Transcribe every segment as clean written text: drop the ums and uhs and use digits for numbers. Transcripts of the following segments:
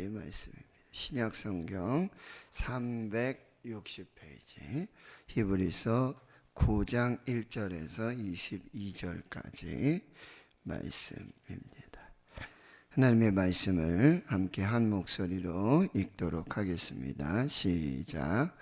페이지의 말씀입니다. 신약성경 360페이지 히브리서 9장 1절에서 22절까지 말씀입니다. 하나님의 말씀을 함께 한 목소리로 읽도록 하겠습니다. 시작.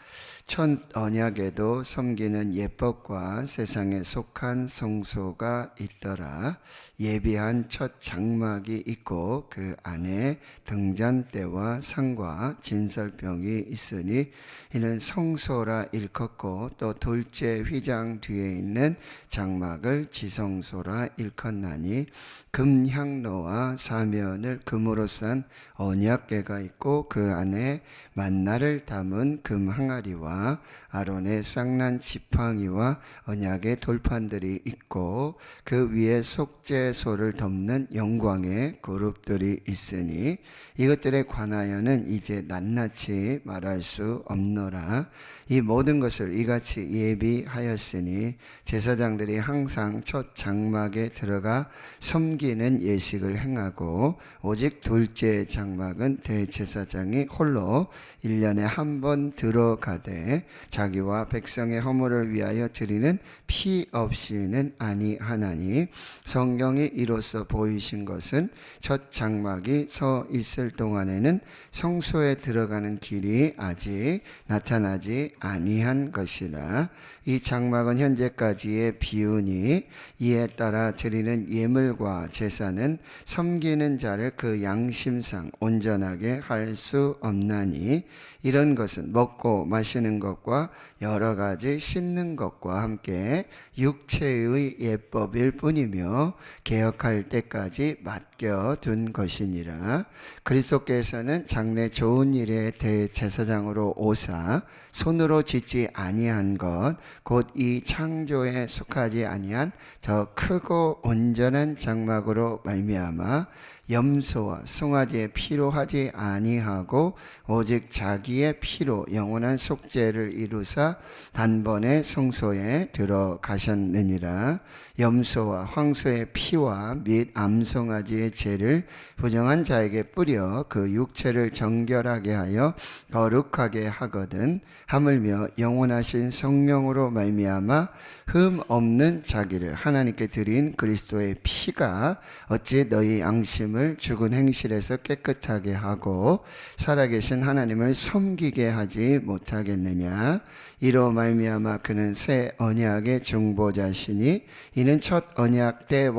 첫 언약에도 섬기는 예법과 세상에 속한 성소가 있더라. 예비한 첫 장막이 있고 그 안에 등잔대와 상과 진설병이 있으니 이는 성소라 일컫고 또 둘째 휘장 뒤에 있는 장막을 지성소라 일컫나니 금향로와 사면을 금으로 싼 언약궤가 있고 그 안에 만나를 담은 금 항아리와 아론의 쌍난 지팡이와 언약의 돌판들이 있고 그 위에 속죄소를 덮는 영광의 그룹들이 있으니 이것들에 관하여는 이제 낱낱이 말할 수 없노라. 이 모든 것을 이같이 예비하였으니 제사장들이 항상 첫 장막에 들어가 섬기는 예식을 행하고 오직 둘째 장막은 대제사장이 홀로 1년에 한 번 들어가되 자기와 백성의 허물을 위하여 드리는 피 없이는 아니하나니 성경이 이로써 보이신 것은 첫 장막이 서 있을 동안에는 성소에 들어가는 길이 아직 나타나지 아니한 것이라. 이 장막은 현재까지의 비유니 이에 따라 드리는 예물과 제사는 섬기는 자를 그 양심상 온전하게 할 수 없나니 이런 것은 먹고 마시는 것과 여러 가지 씻는 것과 함께 육체의 예법일 뿐이며 개혁할 때까지 맡겨둔 것이니라. 그리스도께서는 장래 좋은 일의 대제사장으로 오사 손으로 짓지 아니한 것 곧 이 창조에 속하지 아니한 더 크고 온전한 장막으로 말미암아 염소와 송아지의 피로 하지 아니하고 오직 자기의 피로 영원한 속죄를 이루사 단번에 성소에 들어가셨느니라. 염소와 황소의 피와 및 암송아지의 죄를 부정한 자에게 뿌려 그 육체를 정결하게 하여 거룩하게 하거든 하물며 영원하신 성령으로 말미암아 흠 없는 자기를 하나님께 드린 그리스도의 피가 어찌 너희 양심을 죽은 행실에서 깨끗하게 하고 살아계신 하나님을 섬기게 하지 못하겠느냐. 이로 말미암아 그는 새 언약의 중보자시니 이는 첫 언약 때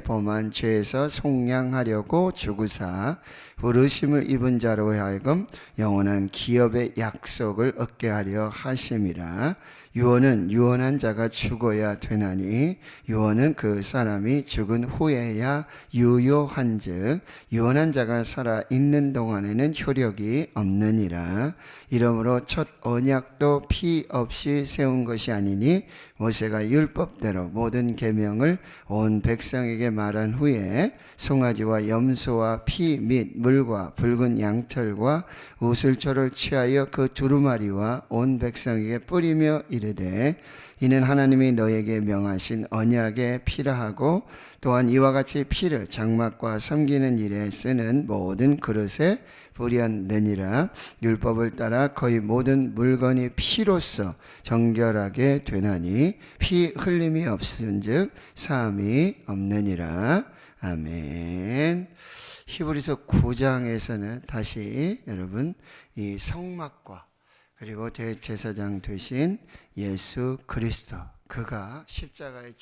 범한 죄에서 속량하려고 죽으사 부르심을 입은 자로 하여금 영원한 기업의 약속을 얻게 하려 하심이라. 유언은 유언한 자가 죽어야 되나니 유언은 그 사람이 죽은 후에야 유효한즉 유언한 자가 살아 있는 동안에는 효력이 없느니라. 이러므로 첫 언약도 피 없이 세운 것이 아니니 모세가 율법대로 모든 계명을 온 백성에게 말한 후에 송아지와 염소와 피 및 물과 붉은 양털과 우슬초를 취하여 그 두루마리와 온 백성에게 뿌리며 이르되 이는 하나님이 너에게 명하신 언약의 피라 하고 또한 이와 같이 피를 장막과 섬기는 일에 쓰는 모든 그릇에 뿌렸느니라. 율법을 따라 거의 모든 물건이 피로써 정결하게 되나니 피 흘림이 없은즉 사함이 없느니라. 아멘. 히브리서 9장에서는 다시 여러분 이 성막과 그리고 대제사장 되신 예수 그리스도 그가 십자가에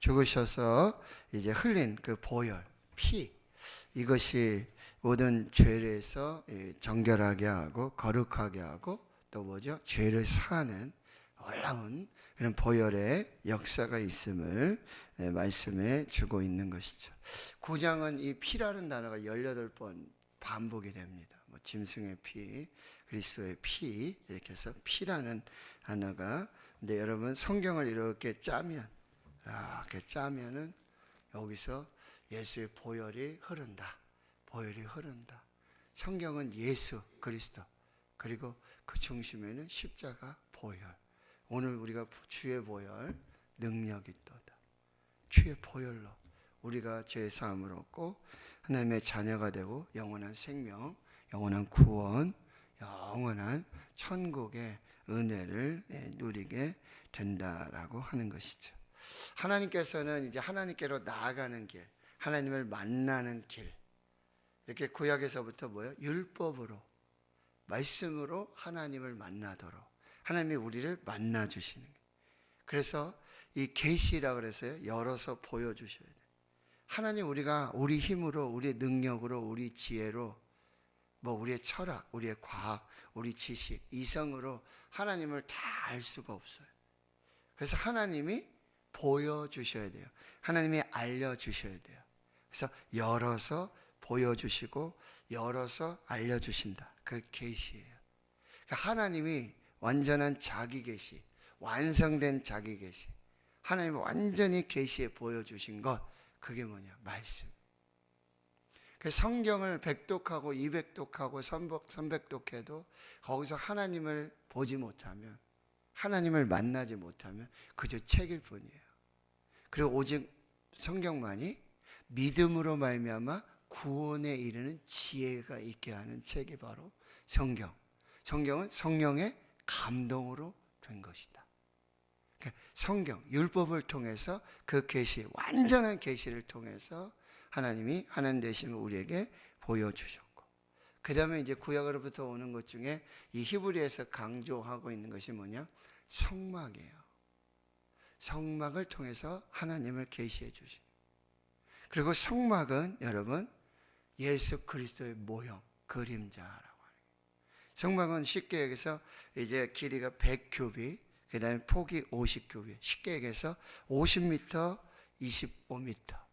죽으셔서 이제 흘린 그 보혈 피 이것이 모든 죄에서 정결하게 하고 거룩하게 하고 또 뭐죠? 죄를 사하는 놀라운 그런 보혈의 역사가 있음을 말씀해 주고 있는 것이죠. 9장은 이 피라는 단어가 18번 반복이 됩니다. 뭐 짐승의 피, 그리스도의 피 이렇게 해서 피라는 단어가 근데 여러분 성경을 이렇게 짜면은 여기서 예수의 보혈이 흐른다. 보혈이 흐른다. 성경은 예수 그리스도 그리고 그 중심에는 십자가 보혈. 오늘 우리가 주의 보혈 능력이 있도다. 주의 보혈로 우리가 죄 사함을 얻고 하나님의 자녀가 되고 영원한 생명, 영원한 구원, 영원한 천국의 은혜를 누리게 된다라고 하는 것이죠. 하나님께서는 이제 하나님께로 나아가는 길, 하나님을 만나는 길, 이렇게 구약에서부터 뭐예요? 율법으로, 말씀으로 하나님을 만나도록 하나님이 우리를 만나 주시는 거예요. 그래서 이 계시라 그래서요, 열어서 보여주셔야 돼요. 하나님, 우리가 우리 힘으로, 우리의 능력으로, 우리 지혜로, 우리의 철학, 우리의 과학, 우리 지식, 이성으로 하나님을 다 알 수가 없어요. 그래서 하나님이 보여주셔야 돼요. 하나님이 알려주셔야 돼요. 그래서 열어서 보여주시고 열어서 알려주신다. 그 계시예요. 그러니까 하나님이 완전한 자기 계시, 완성된 자기 계시, 하나님이 완전히 계시에 보여주신 것, 그게 뭐냐? 말씀. 그 성경을 100독하고 200독하고 300독해도 거기서 하나님을 보지 못하면, 하나님을 만나지 못하면 그저 책일 뿐이에요. 그리고 오직 성경만이 믿음으로 말미암아 구원에 이르는 지혜가 있게 하는 책이 바로 성경. 성경은 성령의 감동으로 된 것이다. 성경, 율법을 통해서 그 계시, 완전한 계시를 통해서 하나님이 하나님 되심을 우리에게 보여주셨고, 그 다음에 이제 구약으로부터 오는 것 중에 이 히브리에서 강조하고 있는 것이 뭐냐? 성막이에요. 성막을 통해서 하나님을 계시해 주신. 그리고 성막은 여러분 예수 그리스도의 모형, 그림자라고 하는 거예요. 성막은 쉽게 얘기해서 이제 길이가 100규빗, 그 다음에 폭이 50규빗, 쉽게 얘기해서 50m, 25m.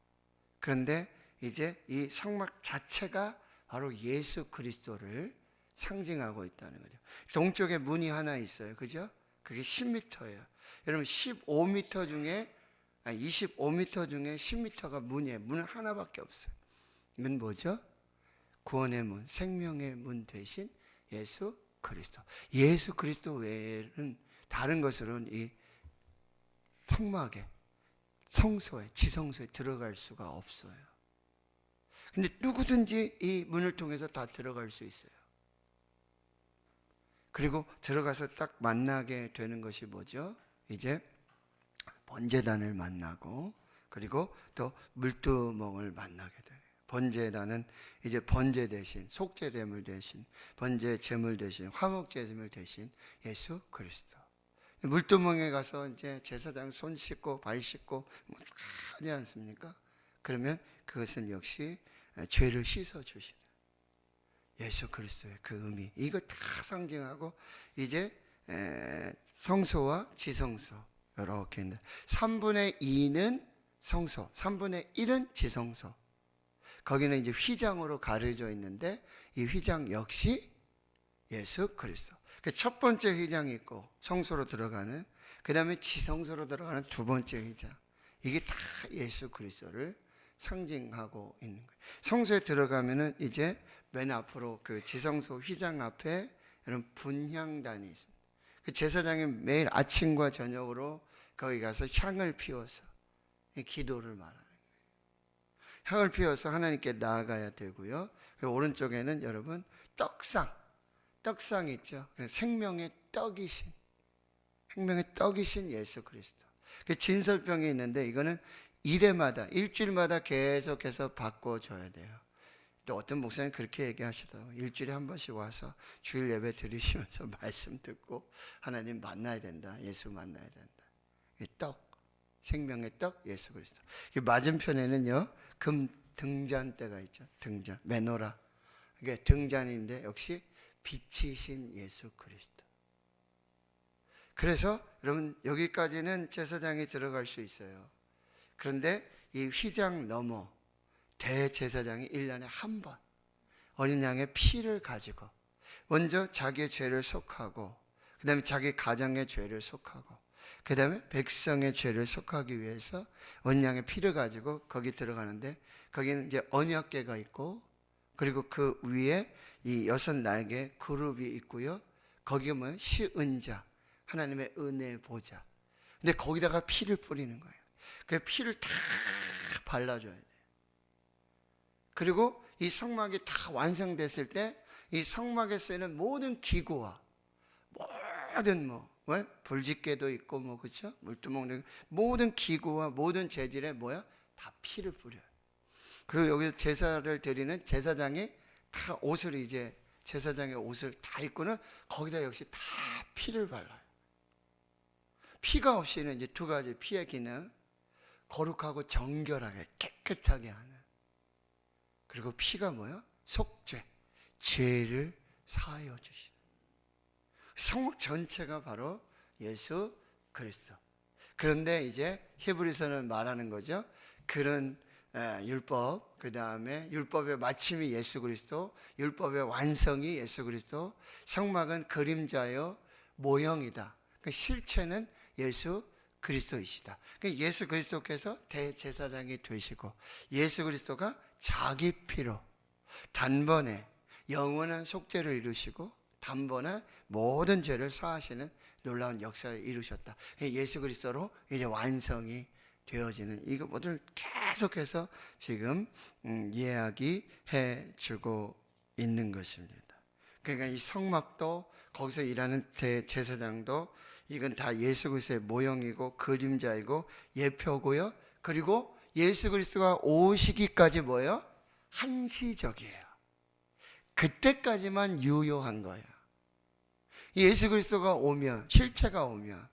그런데 이제 이 성막 자체가 바로 예수 그리스도를 상징하고 있다는 거죠. 동쪽에 문이 하나 있어요. 그죠? 그게 10m예요. 여러분 25m 중에 10m가 문이에요. 문은 하나밖에 없어요. 이건 뭐죠? 구원의 문, 생명의 문 되신 예수 그리스도. 예수 그리스도 외에는 다른 것으로는 이 성막에, 성소에, 지성소에 들어갈 수가 없어요. 근데 누구든지 이 문을 통해서 다 들어갈 수 있어요. 그리고 들어가서 딱 만나게 되는 것이 뭐죠? 이제 번제단을 만나고, 그리고 또 물두멍을 만나게 돼요. 번제단은 이제 번제 대신, 속죄제물 대신, 번제 제물 대신, 화목제물 대신 예수 그리스도. 물두멍에 가서 이제 제사장 손 씻고 발 씻고 다 하지 않습니까? 그러면 그것은 역시 죄를 씻어 주시는 예수 그리스도의 그 의미, 이거 다 상징하고 이제 성소와 지성소 이렇게 있는데 3분의 2는 성소, 3분의 1은 지성소. 거기는 이제 휘장으로 가려져 있는데 이 휘장 역시 예수 그리스도. 첫 번째 휘장이 있고 성소로 들어가는, 그 다음에 지성소로 들어가는 두 번째 휘장. 이게 다 예수 그리스도를 상징하고 있는 거예요. 성소에 들어가면은 이제 맨 앞으로 그 지성소 휘장 앞에 이런 분향단이 있습니다. 그 제사장이 매일 아침과 저녁으로 거기 가서 향을 피워서 기도를 말하는 거예요. 향을 피워서 하나님께 나아가야 되고요. 그리고 오른쪽에는 여러분 떡상 있죠. 생명의 떡이신 예수 그리스도. 그 진설병이 있는데 이거는 일주일마다 계속해서 바꿔줘야 돼요. 또 어떤 목사님 그렇게 얘기하시더라고요. 일주일에 한 번씩 와서 주일 예배 드리시면서 말씀 듣고 하나님 만나야 된다. 예수 만나야 된다. 이 떡, 생명의 떡 예수 그리스도. 맞은편에는요 금 등잔대가 있죠. 등잔, 메노라. 이게 등잔인데 역시 빛이신 예수 그리스도. 그래서 여러분 여기까지는 제사장이 들어갈 수 있어요. 그런데 이 휘장 넘어 대제사장이 1년에 한 번 어린 양의 피를 가지고 먼저 자기의 죄를 속하고, 그 다음에 자기 가정의 죄를 속하고, 그 다음에 백성의 죄를 속하기 위해서 어린 양의 피를 가지고 거기 들어가는데, 거기는 이제 언약궤가 있고, 그리고 그 위에 이 6날개 그룹이 있고요. 거기가 뭐예요? 시은자, 하나님의 은혜 보좌. 근데 거기다가 피를 뿌리는 거예요. 그 피를 다 발라줘야 돼요. 그리고 이 성막이 다 완성됐을 때 이 성막에 쓰이는 모든 기구와 모든 불집게도 있고 그렇죠? 물두멍도 모든 기구와 모든 재질에 다 피를 뿌려요. 그리고 여기서 제사를 드리는 제사장이 다 옷을 이제 제사장의 옷을 다 입고는 거기다 역시 다 피를 발라요. 피가 없이는 이제 두 가지 피의 기능, 거룩하고 정결하게 깨끗하게 하는. 그리고 피가 속죄, 죄를 사하여 주시는. 성막 전체가 바로 예수 그리스도. 그런데 이제 히브리서는 말하는 거죠. 그런 율법, 그 다음에 율법의 마침이 예수 그리스도, 율법의 완성이 예수 그리스도, 성막은 그림자요 모형이다. 실체는 예수 그리스도이시다. 예수 그리스도께서 대제사장이 되시고 예수 그리스도가 자기 피로 단번에 영원한 속죄를 이루시고 단번에 모든 죄를 사하시는 놀라운 역사를 이루셨다. 예수 그리스도로 이제 완성이 되어지는 이것을 계속해서 지금 이야기해 주고 있는 것입니다. 그러니까 이 성막도 거기서 일하는 대제사장도 이건 다 예수 그리스도의 모형이고 그림자이고 예표고요. 그리고 예수 그리스도가 오시기까지 한시적이에요. 그때까지만 유효한 거예요. 예수 그리스도가 오면, 실체가 오면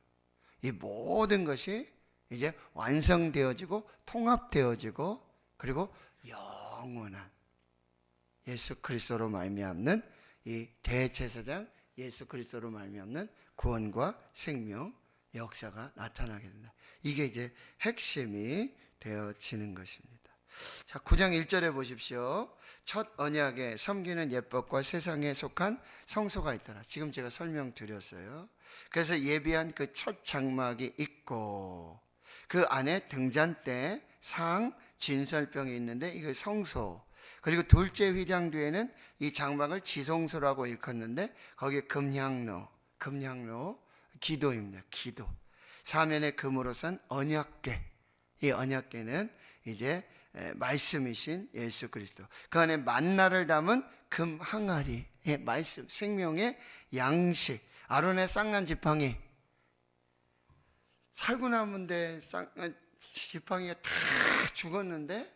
이 모든 것이 이제 완성되어지고 통합되어지고 그리고 영원한 예수 그리스도로 말미암는 이 대제사장 예수 그리스도로 말미암는 구원과 생명 역사가 나타나게 된다. 이게 이제 핵심이 되어지는 것입니다. 자, 9장 1절에 보십시오. 첫 언약에 섬기는 예법과 세상에 속한 성소가 있더라. 지금 제가 설명드렸어요. 그래서 예비한 그 첫 장막이 있고 그 안에 등잔대, 상, 진설병이 있는데 이게 성소. 그리고 둘째 휘장 뒤에는 이 장막을 지성소라고 일컫는데 거기에 금향로, 기도입니다. 기도. 사면의 금으로 선 언약궤. 이 언약궤는 이제 말씀이신 예수 그리스도. 그 안에 만나를 담은 금 항아리, 말씀, 생명의 양식. 아론의 쌍난 지팡이. 살구나무인데 지팡이가 다 죽었는데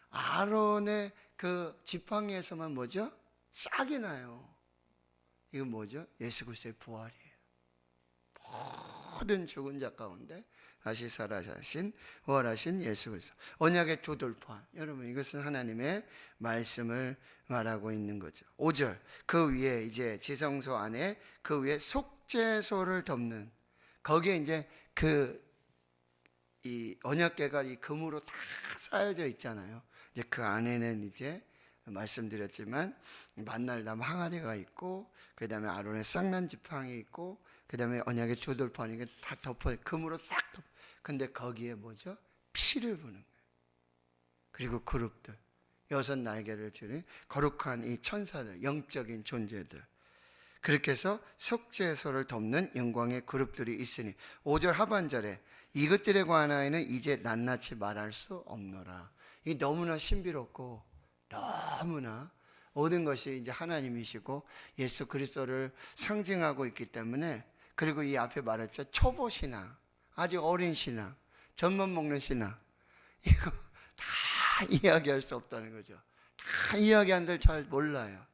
아론의 그 지팡이에서만 싹이 나요. 이건 예수 그리스도의 부활이에요. 모든 죽은 자 가운데 다시 살아사신 부활하신 예수 그리스도. 언약의 두 돌판. 여러분 이것은 하나님의 말씀을 말하고 있는 거죠. 5절. 그 위에 이제 지성소 안에 그 위에 속죄소를 덮는 거기에 이제 이 언약궤가 이 금으로 다 쌓여져 있잖아요. 이제 그 안에는 이제 말씀드렸지만 만날 담 항아리가 있고 그 다음에 아론의 쌍난 지팡이 있고 그 다음에 언약의 두 돌판이 다 덮어 금으로 싹 덮어. 근데 거기에 피를 부는 거예요. 그리고 그룹들, 6 날개를 지닌 거룩한 이 천사들, 영적인 존재들. 그렇게 해서 속죄소를 덮는 영광의 그룹들이 있으니 5절 하반절에 이것들에 관하여는 이제 낱낱이 말할 수 없노라. 이 너무나 신비롭고 너무나 모든 것이 이제 하나님이시고 예수 그리스도를 상징하고 있기 때문에 그리고 이 앞에 말했죠. 초보 신앙, 아직 어린 신앙, 젖만 먹는 신앙 이거 다 이야기할 수 없다는 거죠. 다 이야기한들 잘 몰라요.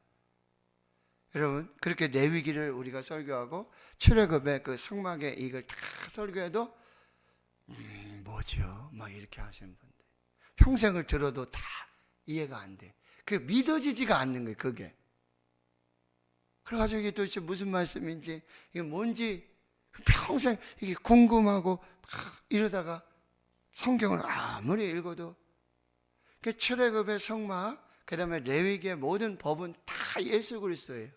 여러분 그렇게 레위기를 우리가 설교하고 출애굽의 그 성막의 이걸 다 설교해도 뭐죠? 막 이렇게 하시는 분들 평생을 들어도 다 이해가 안 돼. 그 믿어지지가 않는 거예요. 그게. 그래가지고 이게 도대체 무슨 말씀인지 이게 뭔지 평생 이게 궁금하고 이러다가 성경을 아무리 읽어도 그 출애굽의 성막 그 다음에 레위기의 모든 법은 다 예수 그리스도예요.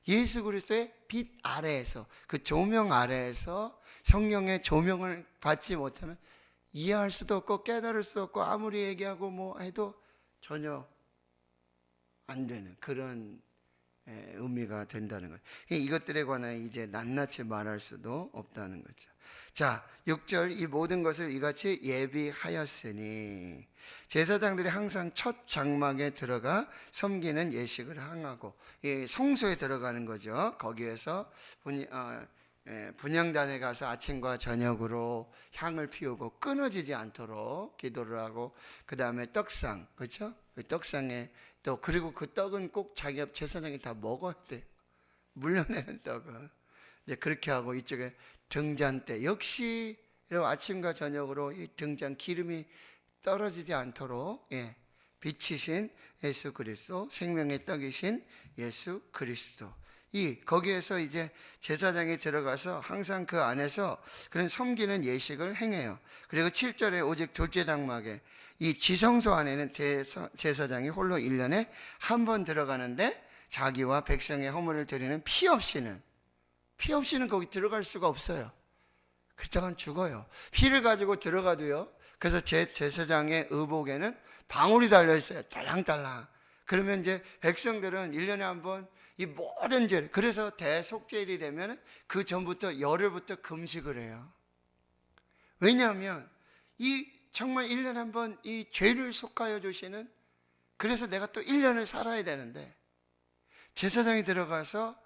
예수 그리스도의 빛 아래에서 그 조명 아래에서 성령의 조명을 받지 못하면 이해할 수도 없고 깨달을 수도 없고 아무리 얘기하고 뭐 해도 전혀 안 되는 그런 의미가 된다는 거예요. 이것들에 관해 이제 낱낱이 말할 수도 없다는 거죠. 자, 6절, 이 모든 것을 이같이 예비하였으니, 제사장들이 항상 첫 장막에 들어가 섬기는 예식을 행하고, 성소에 들어가는 거죠. 거기에서 분향단에 가서 아침과 저녁으로 향을 피우고 끊어지지 않도록 기도를 하고, 그 다음에 떡상, 그렇죠? 그 떡상에 또, 그리고 그 떡은 꼭 자기가 제사장이 다 먹어야 돼. 물려내는 떡은. 이제 그렇게 하고, 이쪽에 등잔 때 역시 아침과 저녁으로 이 등잔 기름이 떨어지지 않도록 빛이신 예수 그리스도, 생명의 떡이신 예수 그리스도, 거기에서 이제 제사장이 들어가서 항상 그 안에서 그런 섬기는 예식을 행해요. 그리고 7절에 오직 둘째 장막에 이 지성소 안에는 제사장이 홀로 1년에 한 번 들어가는데, 자기와 백성의 허물을 드리는 피 없이는 거기 들어갈 수가 없어요. 그렇다면 죽어요. 피를 가지고 들어가도요, 그래서 제사장의 의복에는 방울이 달려있어요. 달랑달랑. 그러면 이제 백성들은 1년에 한 번 이 모든 죄, 그래서 대속죄일이 되면 그 전부터 열흘부터 금식을 해요. 왜냐하면 정말 1년에 한 번 이 죄를 속하여 주시는, 그래서 내가 또 1년을 살아야 되는데, 제사장이 들어가서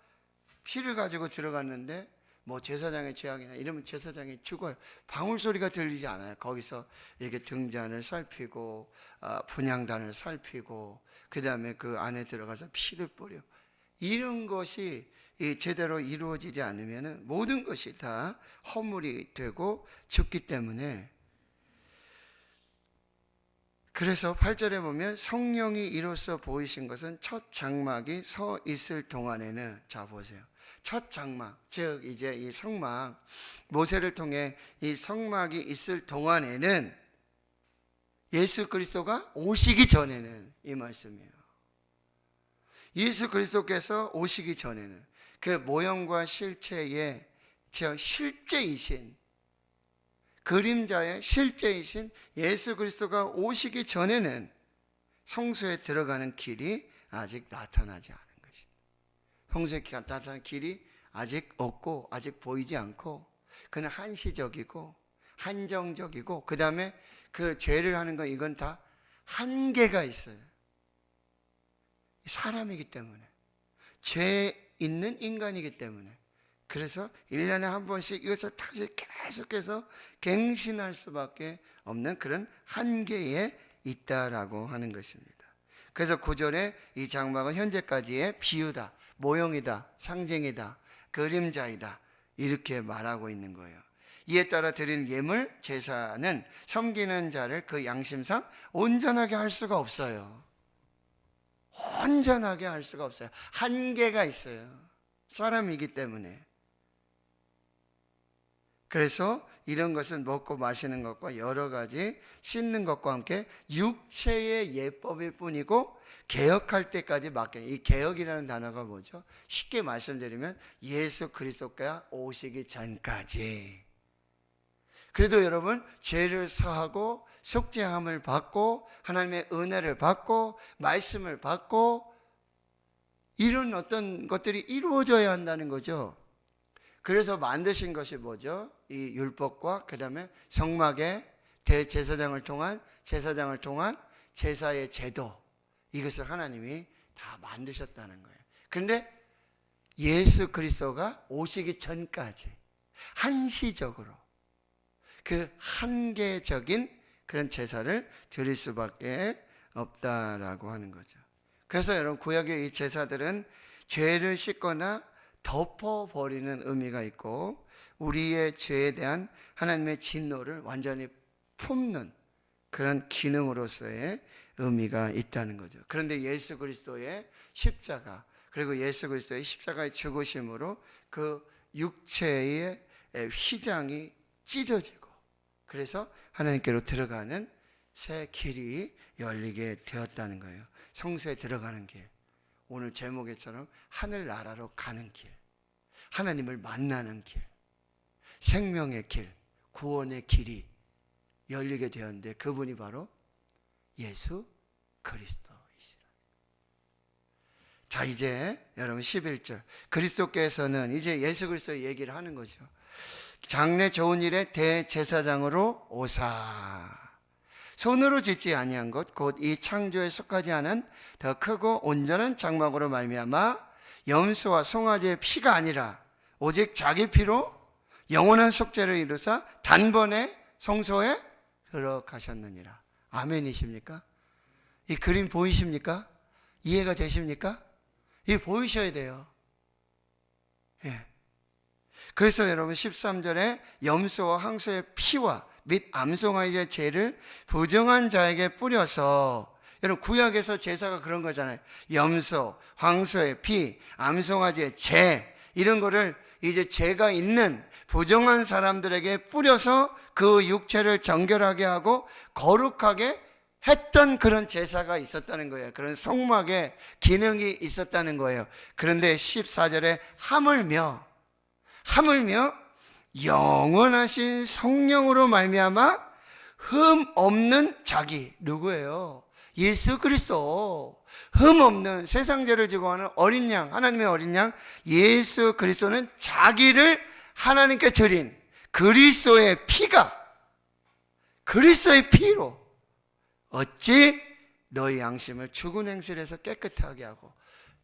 피를 가지고 들어갔는데 뭐 제사장의 죄악이나 이러면 제사장이 죽어요. 방울 소리가 들리지 않아요. 거기서 이렇게 등잔을 살피고 분향단을 살피고, 그 다음에 그 안에 들어가서 피를 뿌려, 이런 것이 제대로 이루어지지 않으면 모든 것이 다 허물이 되고 죽기 때문에, 그래서 8절에 보면 성령이 이로써 보이신 것은 첫 장막이 서 있을 동안에는, 자 보세요. 첫 장막, 즉 이제 이 성막, 모세를 통해 이 성막이 있을 동안에는, 예수 그리스도가 오시기 전에는, 이 말씀이에요. 예수 그리스도께서 오시기 전에는 그 모형과 실체의 실제이신, 그림자의 실제이신 예수 그리스도가 오시기 전에는 성소에 들어가는 길이 아직 나타나지 않은 것입니다. 성소에 나타나는 길이 아직 없고 아직 보이지 않고, 그는 한시적이고 한정적이고, 그 다음에 그 죄를 하는 건 이건 다 한계가 있어요. 사람이기 때문에, 죄 있는 인간이기 때문에, 그래서 1년에 한 번씩 이것을 다시 계속해서 갱신할 수밖에 없는 그런 한계에 있다라고 하는 것입니다. 그래서 9절에 이 장막은 현재까지의 비유다, 모형이다, 상징이다, 그림자이다, 이렇게 말하고 있는 거예요. 이에 따라 드리는 예물, 제사는 섬기는 자를 그 양심상 온전하게 할 수가 없어요. 온전하게 할 수가 없어요. 한계가 있어요. 사람이기 때문에. 그래서 이런 것은 먹고 마시는 것과 여러 가지 씻는 것과 함께 육체의 예법일 뿐이고, 개혁할 때까지 맡겨. 이 개혁이라는 단어가 뭐죠? 쉽게 말씀드리면 예수 그리스도가 오시기 전까지. 그래도 여러분, 죄를 사하고 속죄함을 받고 하나님의 은혜를 받고 말씀을 받고, 이런 어떤 것들이 이루어져야 한다는 거죠. 그래서 만드신 것이 뭐죠? 이 율법과 그 다음에 성막의 대제사장을 통한 제사의 제도, 이것을 하나님이 다 만드셨다는 거예요. 그런데 예수 그리스도가 오시기 전까지 한시적으로 그 한계적인 그런 제사를 드릴 수밖에 없다라고 하는 거죠. 그래서 여러분, 구약의 이 제사들은 죄를 씻거나 덮어버리는 의미가 있고, 우리의 죄에 대한 하나님의 진노를 완전히 품는 그런 기능으로서의 의미가 있다는 거죠. 그런데 예수 그리스도의 십자가, 그리고 예수 그리스도의 십자가의 죽으심으로 그 육체의 휘장이 찢어지고, 그래서 하나님께로 들어가는 새 길이 열리게 되었다는 거예요. 성소에 들어가는 길, 오늘 제목에처럼 하늘나라로 가는 길, 하나님을 만나는 길, 생명의 길, 구원의 길이 열리게 되었는데, 그분이 바로 예수 그리스도이시라. 자, 이제 여러분 11절. 그리스도께서는 이제 예수 그리스도의 얘기를 하는 거죠. 장래 좋은 일에 대제사장으로 오사. 손으로 짓지 아니한 것 곧 이 창조에 속하지 않은 더 크고 온전한 장막으로 말미암아 염소와 송아지의 피가 아니라 오직 자기 피로 영원한 속죄를 이루사 단번에 성소에 들어가셨느니라. 아멘이십니까? 이 그림 보이십니까? 이해가 되십니까? 이 보이셔야 돼요. 예. 그래서 여러분 13절에 염소와 항소의 피와 및 암송아지의 죄를 부정한 자에게 뿌려서, 여러분 구약에서 제사가 그런 거잖아요. 염소, 황소의 피, 암송아지의 죄, 이런 거를 이제 죄가 있는 부정한 사람들에게 뿌려서 그 육체를 정결하게 하고 거룩하게 했던 그런 제사가 있었다는 거예요. 그런 성막의 기능이 있었다는 거예요. 그런데 14절에 하물며 영원하신 성령으로 말미암아 흠 없는 자기, 누구예요? 예수 그리스도. 흠 없는, 세상 죄를 지고 하는 어린 양, 하나님의 어린 양 예수 그리스도는 자기를 하나님께 드린 그리스도의 피가, 그리스도의 피로 어찌 너희 양심을 죽은 행실에서 깨끗하게 하고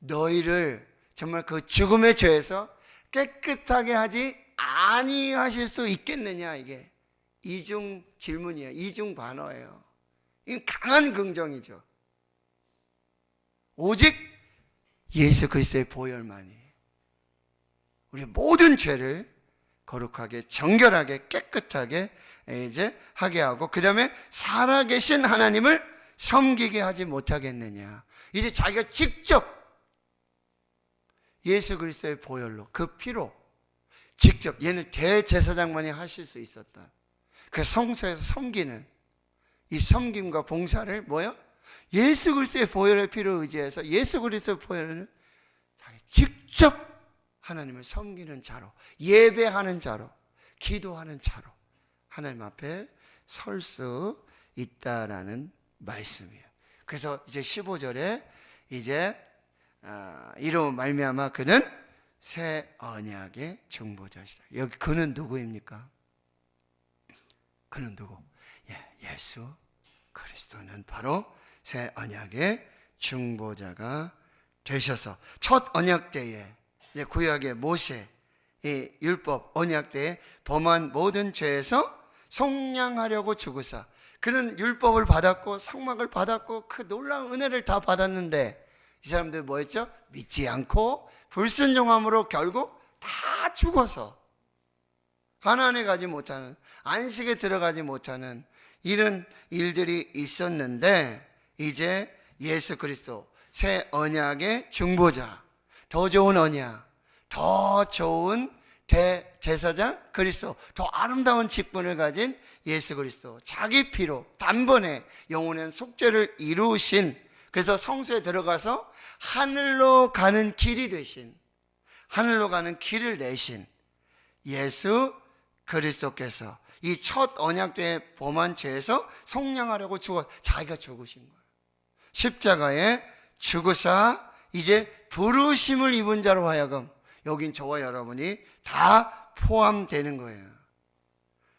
너희를 정말 그 죽음의 죄에서 깨끗하게 하지 아니하실 수 있겠느냐. 이게 이중 질문이에요. 이중 반어예요. 이건 강한 긍정이죠. 오직 예수 그리스도의 보혈만이 우리 모든 죄를 거룩하게 정결하게 깨끗하게 이제 하게 하고, 그 다음에 살아계신 하나님을 섬기게 하지 못하겠느냐. 이제 자기가 직접 예수 그리스도의 보혈로, 그 피로 직접, 얘는 대제사장만이 하실 수 있었다. 그 성소에서 섬기는 이 섬김과 봉사를 뭐요? 예수 그리스도의 보혈의 피를 의지해서 예수 그리스도의 보혈을 직접 하나님을 섬기는 자로, 예배하는 자로, 기도하는 자로 하나님 앞에 설 수 있다라는 말씀이에요. 그래서 이제 15절에 이제 이로 말미암아 그는 새 언약의 중보자시다. 여기 그는 누구입니까? 그는 누구? 예수 그리스도는 바로 새 언약의 중보자가 되셔서 첫 언약 때에 구약의 모세 이 율법 언약 때에 범한 모든 죄에서 속량하려고 죽으사, 그는 율법을 받았고 성막을 받았고 그 놀라운 은혜를 다 받았는데 이 사람들 뭐였죠? 믿지 않고 불순종함으로 결국 다 죽어서 가나안에 가지 못하는, 안식에 들어가지 못하는 이런 일들이 있었는데, 이제 예수 그리스도 새 언약의 중보자, 더 좋은 언약, 더 좋은 대제사장 그리스도, 더 아름다운 직분을 가진 예수 그리스도, 자기 피로 단번에 영원한 속죄를 이루신, 그래서 성소에 들어가서 하늘로 가는 길이 되신, 하늘로 가는 길을 내신 예수 그리스도께서 이 첫 언약 때에 범한 죄에서 속량하려고 자기가 죽으신 거예요. 십자가에 죽으사 이제 부르심을 입은 자로 하여금, 여긴 저와 여러분이 다 포함되는 거예요.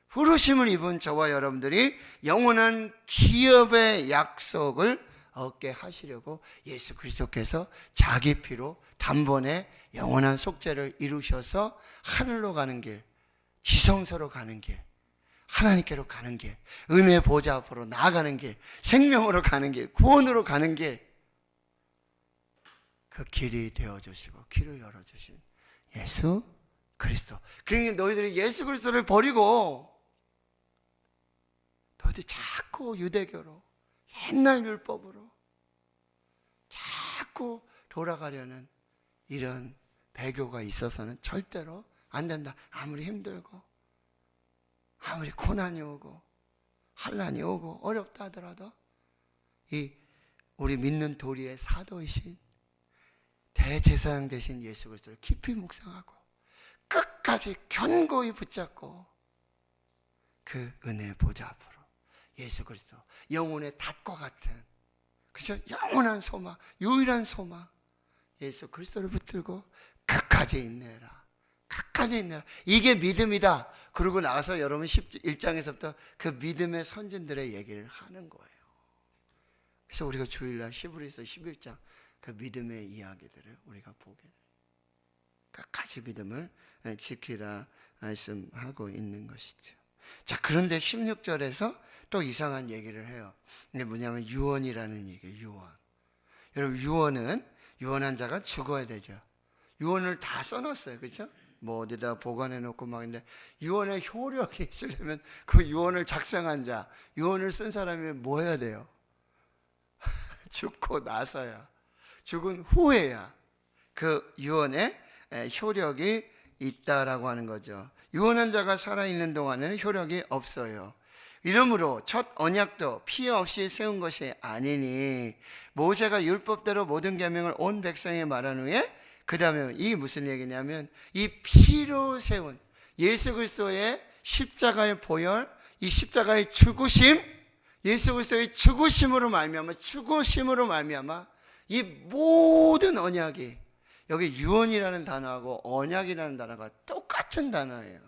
부르심을 입은 저와 여러분들이 영원한 기업의 약속을 얻게 하시려고 예수 그리스도께서 자기 피로 단번에 영원한 속죄를 이루셔서 하늘로 가는 길, 지성소로 가는 길, 하나님께로 가는 길, 은혜 보좌 앞으로 나아가는 길, 생명으로 가는 길, 구원으로 가는 길, 그 길이 되어주시고 길을 열어주신 예수 그리스도. 그러니까 너희들이 예수 그리스도를 버리고 너희들이 자꾸 유대교로, 옛날 율법으로 자꾸 돌아가려는 이런 배교가 있어서는 절대로 안 된다. 아무리 힘들고 아무리 고난이 오고 환난이 오고 어렵다 하더라도 이 우리 믿는 도리의 사도이신 대제사장 되신 예수 그리스도를 깊이 묵상하고 끝까지 견고히 붙잡고 그 은혜 보좌 앞으로 예수 그리스도, 영혼의 닷과 같은, 그죠? 영원한 소망, 유일한 소망 예수 그리스도를 붙들고 끝까지 인내해라. 끝까지 인내해라. 이게 믿음이다. 그러고 나서 여러분 1장에서부터 그 믿음의 선진들의 얘기를 하는 거예요. 그래서 우리가 주일날 히브리서 11장 그 믿음의 이야기들을 우리가 보게 돼요. 끝까지 믿음을 지키라 말씀하고 있는 것이죠. 자, 그런데 16절에서 또 이상한 얘기를 해요. 이게 뭐냐면 유언이라는 얘기예요. 유언. 여러분, 유언한 자가 죽어야 되죠. 유언을 다 써놨어요. 그렇죠? 뭐 어디다 보관해 놓고 막 있는데, 유언의 효력이 있으려면 그 유언을 작성한 자, 유언을 쓴 사람이 뭐 해야 돼요? 죽고 나서야, 죽은 후에야 그 유언의 효력이 있다라고 하는 거죠. 유언한 자가 살아있는 동안에는 효력이 없어요. 이러므로 첫 언약도 피 없이 세운 것이 아니니 모세가 율법대로 모든 계명을 온 백성에 말한 후에, 그 다음에 이게 무슨 얘기냐면 이 피로 세운 예수 그리스도의 십자가의 보혈, 이 십자가의 죽으심, 예수 그리스도의 죽으심으로 말미암아 이 모든 언약이, 여기 유언이라는 단어하고 언약이라는 단어가 똑같은 단어예요.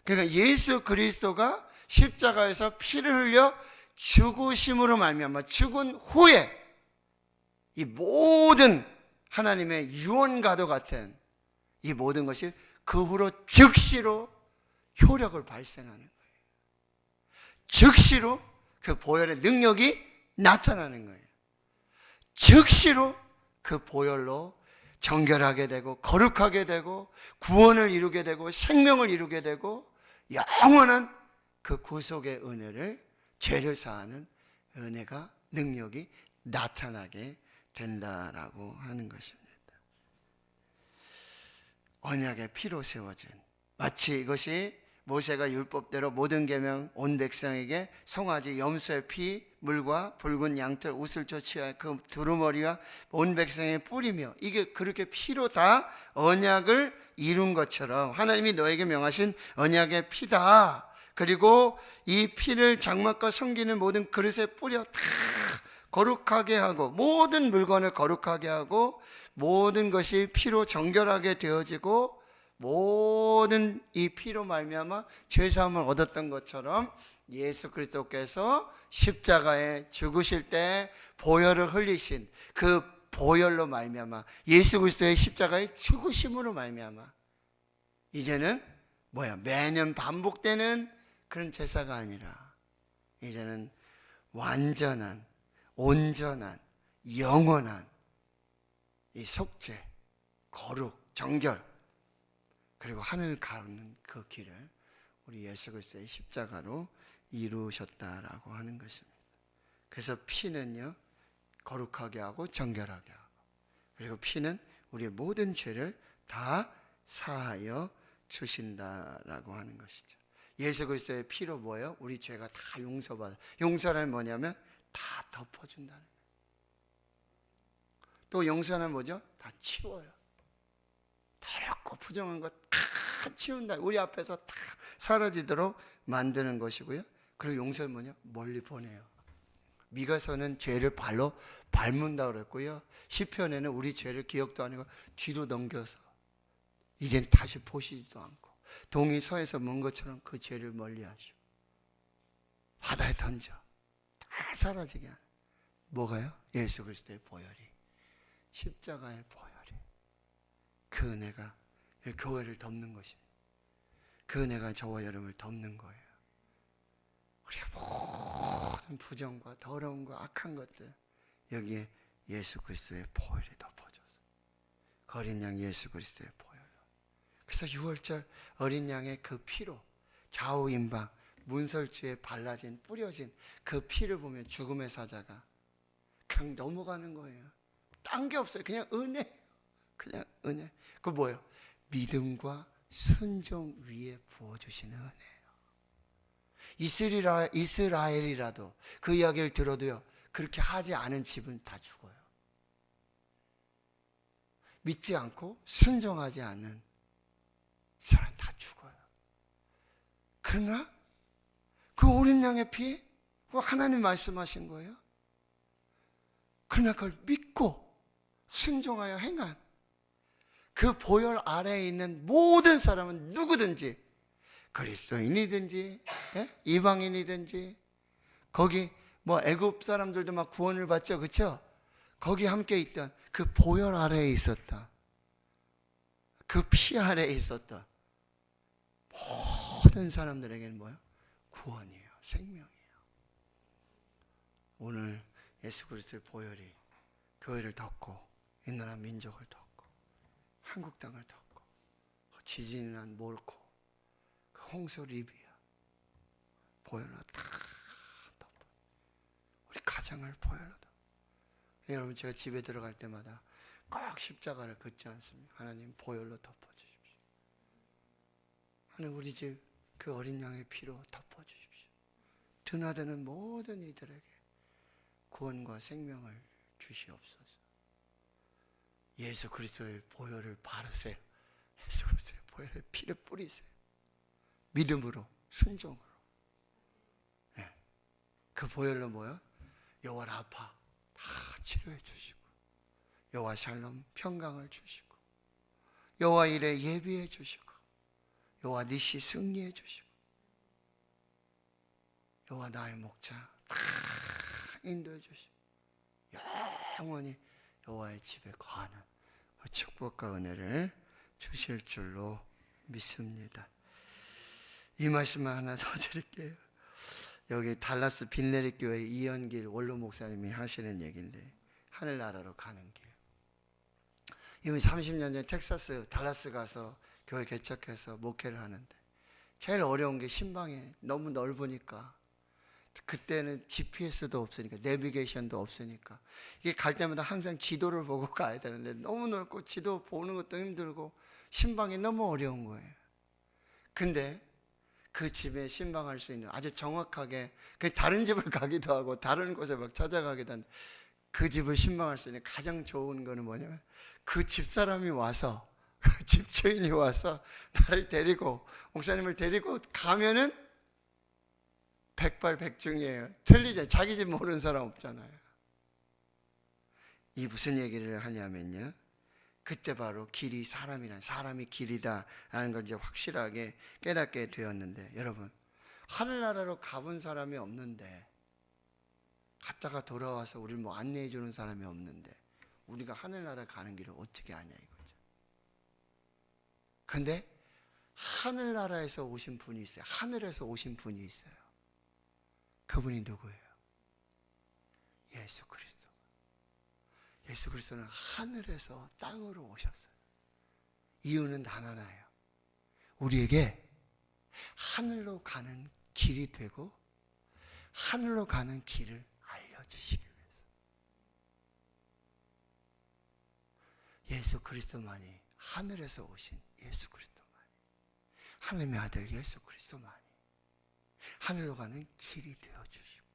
그러니까 예수 그리스도가 십자가에서 피를 흘려 죽으심으로 말미암아 죽은 후에 이 모든 하나님의 유언과도 같은 이 모든 것이 그 후로 즉시로 효력을 발생하는 거예요. 즉시로 그 보혈의 능력이 나타나는 거예요. 즉시로 그 보혈로 정결하게 되고 거룩하게 되고 구원을 이루게 되고 생명을 이루게 되고 영원한 그 구속의 은혜를, 죄를 사하는 은혜가, 능력이 나타나게 된다라고 하는 것입니다. 언약의 피로 세워진, 마치 이것이 모세가 율법대로 모든 계명 온 백성에게 송아지 염소의 피, 물과 붉은 양털 옷을 조치하여 그 두루머리와 온 백성에 뿌리며, 이게 그렇게 피로 다 언약을 이룬 것처럼 하나님이 너에게 명하신 언약의 피다. 그리고 이 피를 장막과 섬기는 모든 그릇에 뿌려 다 거룩하게 하고, 모든 물건을 거룩하게 하고, 모든 것이 피로 정결하게 되어지고, 모든 이 피로 말미암아 죄사함을 얻었던 것처럼 예수 그리스도께서 십자가에 죽으실 때 보혈을 흘리신 그 보혈로 말미암아, 예수 그리스도의 십자가의 죽으심으로 말미암아 이제는 매년 반복되는 그런 제사가 아니라 이제는 완전한, 온전한, 영원한 이 속죄, 거룩, 정결, 그리고 하늘 가는 그 길을 우리 예수 그리스도의 십자가로 이루셨다라고 하는 것입니다. 그래서 피는요, 거룩하게 하고 정결하게 하고, 그리고 피는 우리의 모든 죄를 다 사하여 주신다라고 하는 것이죠. 예수 그리스도의 피로 뭐예요? 우리 죄가 다 용서받아. 용서는 뭐냐면 다 덮어준다는 거예요. 또 용서는 뭐죠? 다 치워요. 더럽고 부정한 것 다 치운다. 우리 앞에서 다 사라지도록 만드는 것이고요. 그리고 용서는 뭐냐? 멀리 보내요. 미가서는 죄를 발로 밟는다고 그랬고요. 시편에는 우리 죄를 기억도 안 하고 뒤로 넘겨서 이젠 다시 보시지도 않고, 동이 서에서 먼 것처럼 그 죄를 멀리 하시고 바다에 던져 다 사라지게 하는, 뭐가요? 예수 그리스도의 보혈이, 십자가의 보혈이, 그 은혜가 교회를 덮는 것입니다. 그 은혜가 저와 여러분을 덮는 거예요. 우리가 모든 부정과 더러움과 악한 것들, 여기에 예수 그리스도의 보혈이 덮어져서, 그 어린 양 예수 그리스도의 보혈로. 그래서 6월절 어린 양의 그 피로 좌우임방 문설주에 발라진, 뿌려진 그 피를 보면 죽음의 사자가 그냥 넘어가는 거예요. 딴 게 없어요. 그냥 은혜. 그냥 은혜. 그 뭐예요? 믿음과 순종 위에 부어주시는 은혜예요. 이스라엘이라도 그 이야기를 들어도요, 그렇게 하지 않은 집은 다 죽어요. 믿지 않고 순종하지 않는 사람 다 죽어요. 그러나 그 어린 양의 피, 하나님 말씀하신 거예요. 그러나 그걸 믿고 순종하여 행한 그 보혈 아래에 있는 모든 사람은 누구든지, 그리스도인이든지 이방인이든지, 거기 뭐 애굽 사람들도 막 구원을 받죠, 그렇죠? 거기 함께 있던 그 보혈 아래에 있었다, 그 피 아래에 있었다 모든 사람들에게는 뭐예요? 구원이에요, 생명이에요. 오늘 예수 그리스도의 보혈이 교회를 덮고 이 나라 민족을 덮고 한국 땅을 덮고 지진이 난 몰코, 그 홍수 리비아 보혈로 다 덮어. 우리 가정을 보혈로 덮어. 여러분, 제가 집에 들어갈 때마다 꼭 십자가를 긋지 않습니다. 하나님 보혈로 덮어주십시오. 하나님 우리 집 그 어린 양의 피로 덮어주십시오. 드나드는 모든 이들에게 구원과 생명을 주시옵소서. 예수 그리스도의 보혈을 바르세요. 예수 그리스도의 보혈의 피를 뿌리세요. 믿음으로, 순종으로. 네. 그 보혈로 뭐요? 여호와 라파 다 치료해 주시고, 여호와 샬롬 평강을 주시고, 여호와 일에 예비해 주시고, 여호와 니시 승리해 주시고, 여호와 나의 목자 다 인도해 주시고, 영원히 여호와의 집에 거하는 그 축복과 은혜를 주실 줄로 믿습니다. 이 말씀만 하나 더 드릴게요. 여기 달라스 빈네리 교회 이현길 원로 목사님이 하시는 얘기인데, 하늘나라로 가는 길. 이미 30년 전에 텍사스 달라스 가서 교회 개척해서 목회를 하는데, 제일 어려운 게 신방이 너무 넓으니까, 그때는 GPS도 없으니까, 내비게이션도 없으니까, 이게 갈 때마다 항상 지도를 보고 가야 되는데 너무 넓고 지도 보는 것도 힘들고 신방이 너무 어려운 거예요. 근데 그 집에 신방할 수 있는 아주 정확하게, 다른 집을 가기도 하고 다른 곳에 막 찾아가기도 하는데, 그 집을 신방할 수 있는 가장 좋은 거는 뭐냐면, 그 집사람이 와서, 그 집주인이 와서 나를 데리고, 목사님을 데리고 가면은 백발백중이에요. 틀리죠. 자기 집 모르는 사람 없잖아요. 이 무슨 얘기를 하냐면요, 그때 바로 길이 사람이란, 사람이 길이다라는 걸 이제 확실하게 깨닫게 되었는데, 여러분, 하늘나라로 가본 사람이 없는데, 갔다가 돌아와서 우리를 뭐 안내해 주는 사람이 없는데, 우리가 하늘나라 가는 길을 어떻게 아냐 이거죠. 그런데 하늘나라에서 오신 분이 있어요. 하늘에서 오신 분이 있어요. 그분이 누구예요? 예수 그리스도. 예수 그리스도는 하늘에서 땅으로 오셨어요. 이유는 단 하나예요. 우리에게 하늘로 가는 길이 되고, 하늘로 가는 길을 알려주시기 위해서. 예수 그리스도만이, 하늘에서 오신 예수 그리스도만이, 하나님의 아들 예수 그리스도만이 하늘로 가는 길이 되어주시고,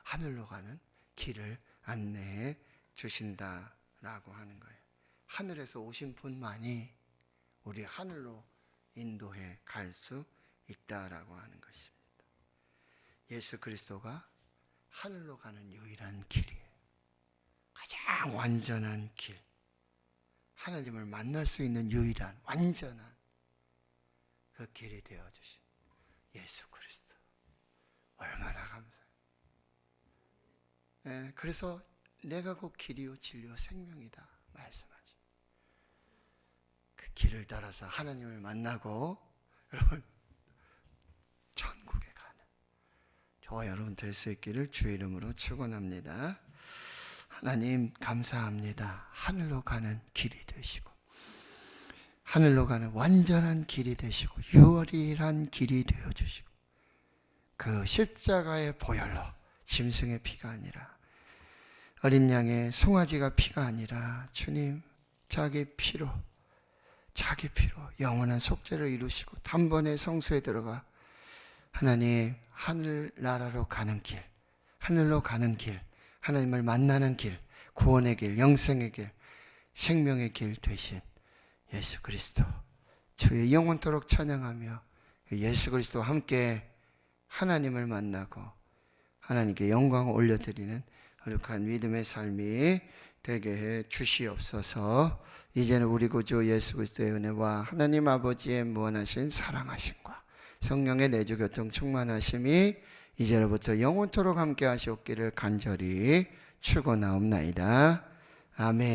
하늘로 가는 길을 안내해 주신다라고 하는 거예요. 하늘에서 오신 분만이 우리 하늘로 인도해 갈 수 있다라고 하는 것입니다. 예수 그리스도가 하늘로 가는 유일한 길이에요. 가장 완전한 길, 하나님을 만날 수 있는 유일한 완전한 그 길이 되어주신 예수 그리스도, 얼마나 감사해요. 네, 그래서 내가 곧 길이요 진리요 생명이다 말씀하죠. 그 길을 따라서 하나님을 만나고, 여러분, 천국에 가는 저와 여러분 될 수 있기를 주의 이름으로 축원합니다. 하나님 감사합니다. 하늘로 가는 길이 되시고, 하늘로 가는 완전한 길이 되시고, 유일한 길이 되어주시고, 그 십자가의 보혈로, 짐승의 피가 아니라, 어린 양의 송아지가 피가 아니라, 주님 자기 피로 영원한 속죄를 이루시고 단번에 성소에 들어가 하나님 하늘나라로 가는 길, 하늘로 가는 길, 하나님을 만나는 길, 구원의 길, 영생의 길, 생명의 길 되신 예수 그리스도, 주의 영원토록 찬양하며 예수 그리스도와 함께 하나님을 만나고 하나님께 영광을 올려드리는 거룩한 믿음의 삶이 되게 해 주시옵소서. 이제는 우리 구주 예수 그리스도의 은혜와 하나님 아버지의 무한하신 사랑하심과 성령의 내주 교통 충만하심이 이제로부터 영원토록 함께 하시옵기를 간절히 축원하옵나이다. 아멘.